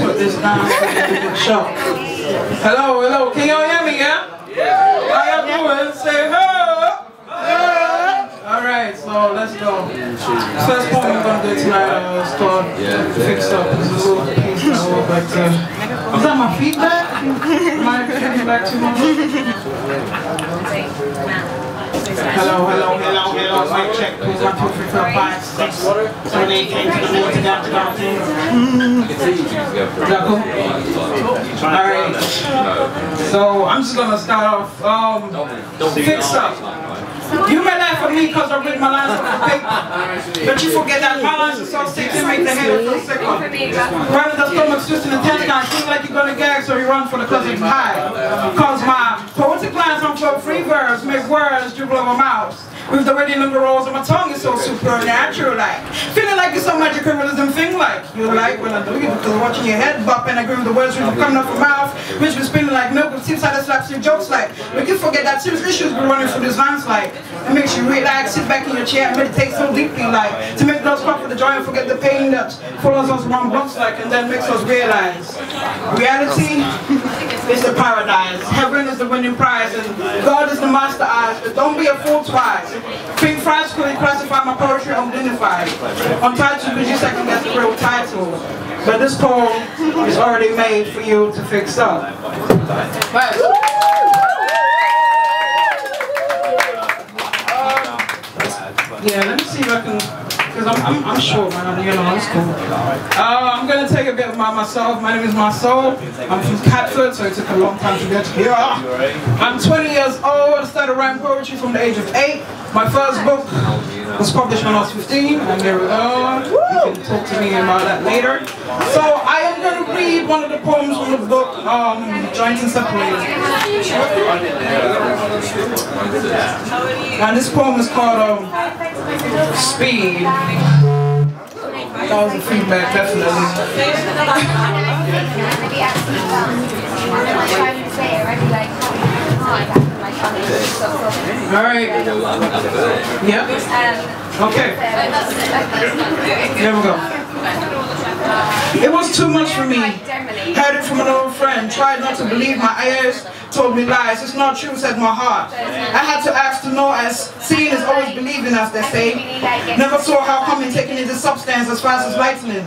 Put this down. Sure. Hello, hello. Can y'all hear me? Yeah. How y'all doing? Say hello. Alright, so let's go. First poem we're going to do tonight is called Fix Up. This is a little piece that will back to... Is that my feedback? Am I feedback too much? Hello, hello, hello, hello. Mic check. 2, 1, 2, 3, 4, 5, 6, 7, 8, 10, 11, 12, 13. Is that cool? Alright. So I'm just going to start off. Fix Up. You may laugh at me because I read my lines off the paper, but you forget that my lines are so sick to make the head feel sicker. Running the stomach's just an intestine, feel like you're gonna gag, so you run for the cause it's high. Cause my poetic lines on flow free verbs make words dribble over mouths. With the ready number rolls and my tongue is so supernatural like. Feeling like it's some magic realism thing like. You like when I do it because watching your head bop and I agree with the words really coming off your mouth. Which was spinning like milk with tips out of slaps your jokes like. But you forget that serious issues be running through these lines like. It makes you relax, sit back in your chair and meditate so deeply like. To make those pop with the joy and forget the pain that follows us around blocks like and then makes us realize. Reality is the paradise. Heaven is the winning prize and God is the master eyes. But don't be a fool twice. Pink fries could classify my poetry undignified. Untitled because you second guess the real title. But this poem is already made for you to fix up. Right. Yeah, let me see if I can, because I'm short, man, you know, it's cool. I'm going to take a bit about myself. My name is Marcel. I'm from Catford, so it took a long time to get here. I'm 20 years old. I started writing poetry from the age of 8. My first book was published when I was 15, and there we go. You can talk to me about that later. So I am going to read one of the poems from the book, Joined and Separated. And this poem is called Speed. That was the feedback, definitely. Alright. Yep. Okay. There we go. It was too much for me. Heard it from an old friend. Tried not to believe my ears. Told me lies. It's not true, said my heart. I had to ask to know, as seeing is always believing, as they say. Never saw how coming taking into substance as fast as lightning.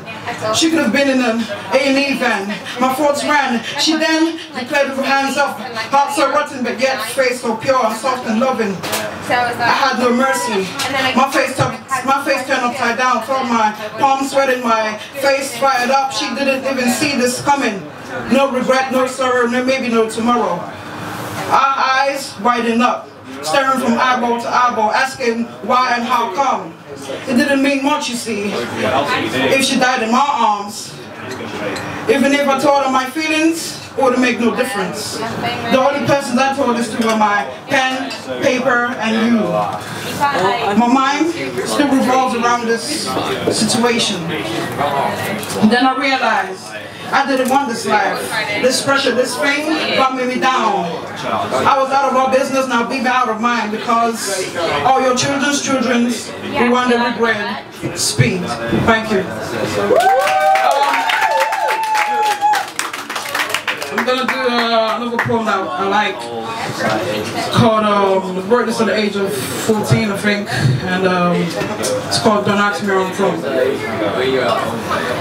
She could have been in an A&E van. My thoughts ran. She then declared with her hands up. Heart so rotten, but yet face so pure and soft and loving. I had no mercy. My face turned upside down. Felt my palms sweating, my face fired up. She didn't even see this coming. No regret, no sorrow, no maybe no tomorrow. Our eyes widen up, staring from eyeball to eyeball, asking why and how come. It didn't mean much, you see, if she died in my arms. Even if I told her my feelings, it would make no difference. The only persons I told this to were my pen, paper, and you. My mind still revolves around this situation. Then I realized I didn't want this life. This pressure, this pain got me down. I was out of our business, now be out of mine, because all your children's who want to regret speed. Thank you. I'm gonna do another poem that I like called wrote this at the age of 14, I think, and it's called Don't Ask Me Where I'm From.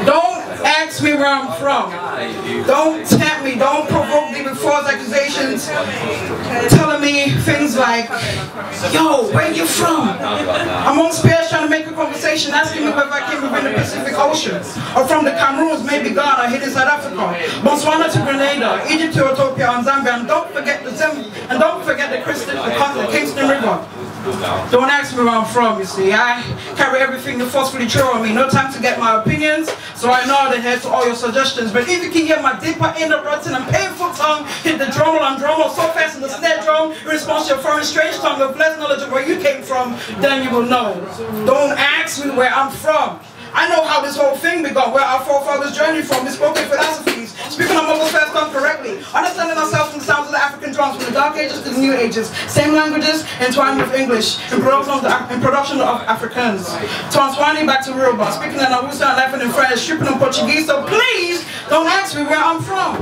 Don't ask me where I'm from. Don't tempt me, don't provoke me with false accusations, telling me things like, yo, where you from? I'm on space trying to make a conversation, asking me whether I came within the Pacific Ocean, or from the Cameroons, maybe Ghana, hidden South Africa, Botswana to Grenada, Egypt to Ethiopia and Zambia, and don't forget the Kingston River. Don't ask me where I'm from, you see. I carry everything you forcefully throw on me. No time to get my opinions, so I nod ahead to all your suggestions. But if you can hear my deeper inner rotten and painful tongue hit the drummel and drummel so fast in the snare drum in response to your foreign strange tongue with less knowledge of where you came from, then you will know. Don't ask me where I'm from. I know how this whole thing began, where our forefathers journeyed from, bespoken philosophies, speaking our mother's first tongue correctly, understanding ourselves from the sounds of the African drums, from the Dark Ages to the New Ages, same languages entwined with English, in production of Africans, transforming back to Yoruba, speaking in Hausa and laughing in French, stripping in Portuguese, so please don't ask me where I'm from.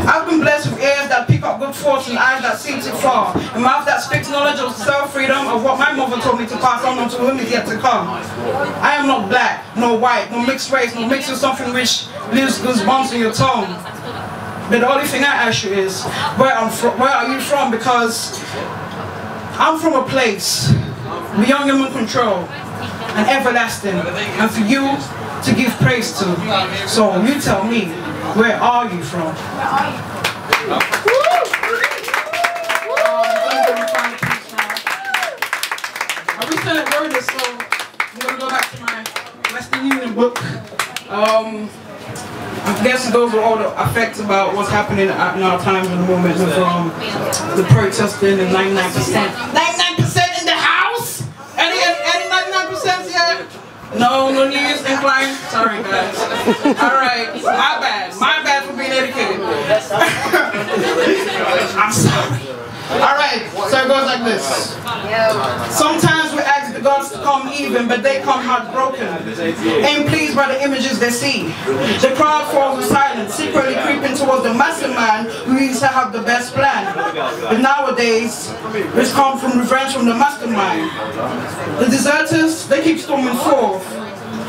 I've been blessed with ears that pick up good fortune, eyes that see too far, a mouth that speaks knowledge of self-freedom, of what my mother told me to pass on to whom is yet to come. I am not black, nor white, no mixed race, no mixed with something which leaves goosebumps in your tongue. But the only thing I ask you is, where are you from? Because I'm from a place beyond human control and everlasting, and for you to give praise to. So you tell me, where are you from? I recently wrote this, so I'm going to go back to my Western Union book. I guess those are all the effects about what's happening in our times at the moment with the protesting and 99%. 99% in the house? Any 99% yet? No news inclined? Sorry guys. Alright, my bad for being educated. I'm sorry. Alright, so it goes like this. Sometimes we ask the gods to come even, but they come heartbroken, ain't pleased by the images they see. The crowd falls with silence, secretly creeping towards the mastermind who used to have the best plan. But nowadays, it's come from revenge from the mastermind. The deserters, they keep storming forth.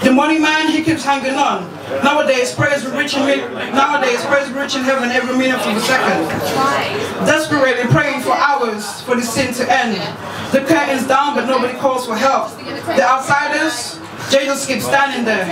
The money man, he keeps hanging on. Nowadays, praise be rich in heaven every minute of the second. Desperately praying for hours for the sin to end. The curtain's down, but nobody calls for help. The outsiders, they just keep standing there,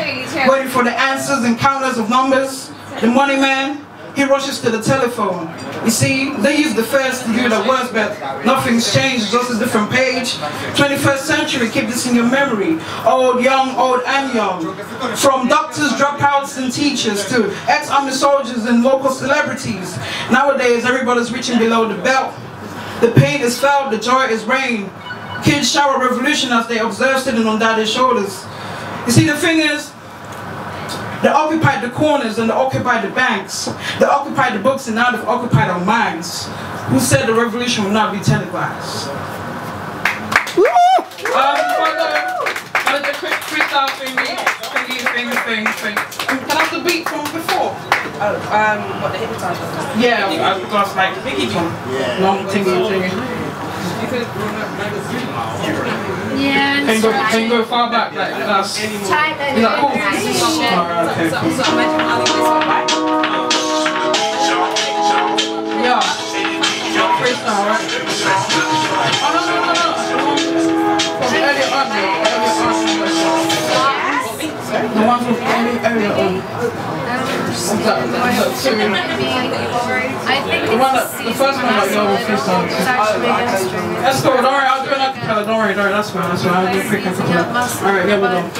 waiting for the answers and counters of numbers. The money man, he rushes to the telephone. You see, they use the first to do the worst, but nothing's changed, just a different page. 21st century, keep this in your memory. Old, and young. From doctors, dropouts, and teachers to ex-army soldiers and local celebrities. Nowadays, everybody's reaching below the belt. The pain is felt, the joy is rain. Kids shower revolution as they observe sitting on daddy's shoulders. You see, the thing is, they occupied the corners and they occupied the banks. They occupied the books and now they've occupied our minds. Who said the revolution will not be televised? For the quick freestyle thing. Can I have the beat from before? What, the hypnotizer? Yeah, because like long thingy. Yeah, can you go far back like us? Is that cool? Alright, okay. Yeah. Freestyle, right? Oh no. From earlier on the one from earlier on. The first one like your freestyle. That's cool, don't worry, I'll do it like don't worry, that's fine, I'll do it quick and quick. Alright, yeah, we're done.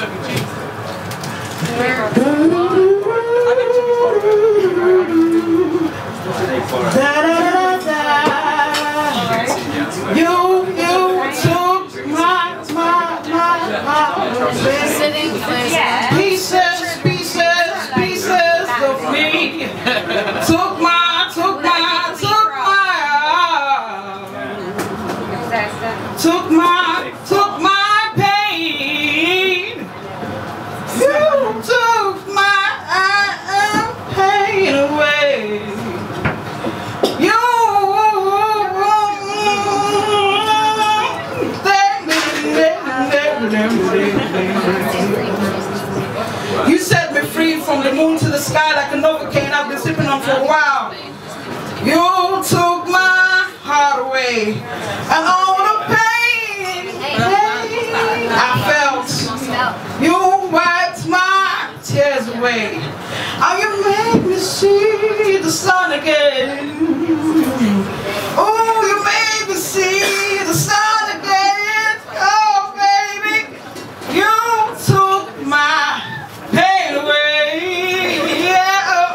You took my pieces of me. Took my pain. You took my pain away. You set me free from the moon to the sky like a Novocaine I've been sipping on for a while. You took my heart away and all the pain I felt. You wiped my tears away. Oh, you made me see the sun again. Oh, you made me see the sun again. Oh, baby, you took my pain away. Yeah, oh.